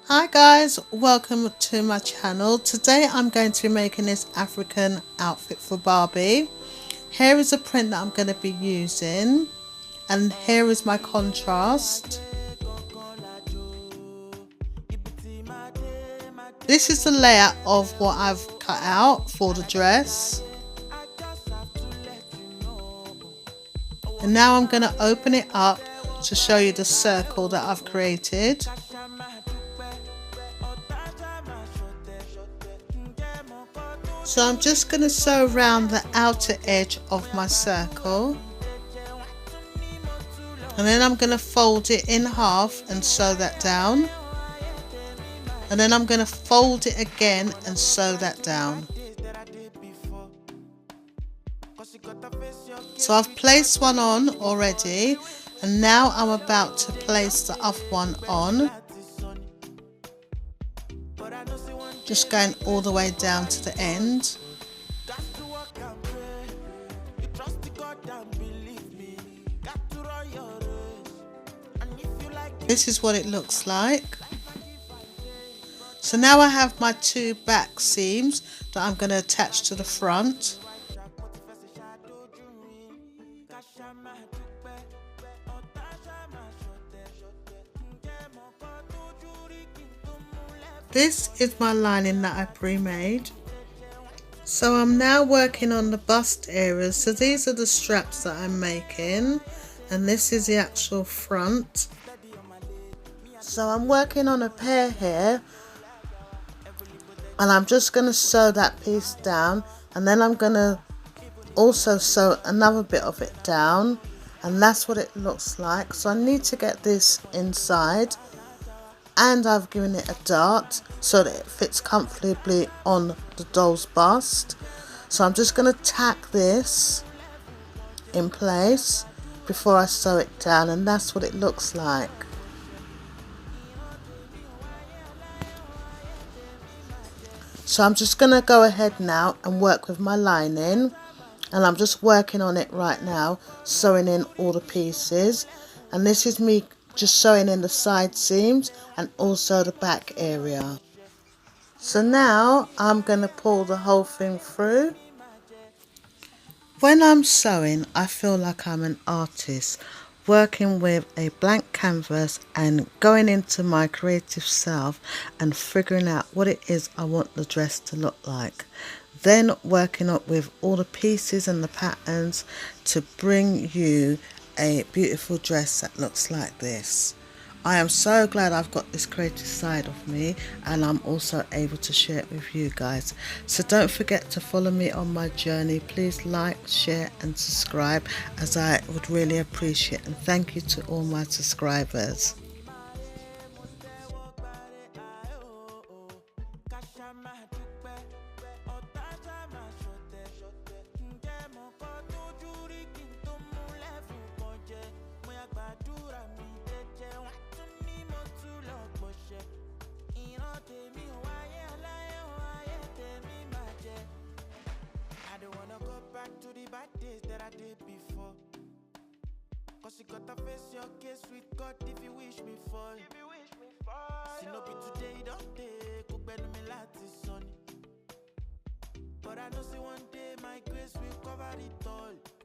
Hi guys, welcome to my channel. Today I'm going to be making this African outfit for Barbie. Here is a print that I'm going to be using, and here is my contrast. This is the layout of what I've cut out for the dress. And now I'm going to open it up to show you the circle that I've created. So I'm just going to sew around the outer edge of my circle, and then I'm going to fold it in half and sew that down, and then I'm going to fold it again and sew that down. So I've placed one on already, and now I'm about to place the other one on, just going all the way down to the end. This is what it looks like. So now I have my two back seams that I'm going to attach to the front. This is my lining that I pre-made. So I'm now working on the bust areas. So these are the straps that I'm making, and this is the actual front. So I'm working on a pair here, and I'm just going to sew that piece down, and then I'm going to also sew another bit of it down, and that's what it looks like. So I need to get this inside, and I've given it a dart so that it fits comfortably on the doll's bust. So I'm just going to tack this in place before I sew it down, and that's what it looks like. So I'm just going to go ahead now and work with my lining, and I'm just working on it right now, sewing in all the pieces, and this is me just sewing in the side seams and also the back area. So now I'm going to pull the whole thing through. When I'm sewing, I feel like I'm an artist, working with a blank canvas and going into my creative self and figuring out what it is I want the dress to look like. Then working up with all the pieces and the patterns to bring you a beautiful dress that looks like this. I am so glad I've got this creative side of me, and I'm also able to share it with you guys. So don't forget to follow me on my journey. Please like, share and subscribe, as I would really appreciate it. And thank you to all my subscribers. To the bad days that I did before, cause you gotta face your case with God if you wish me fall. See no be today, don't take cook better me lati son. But I know see one day my grace will cover it all.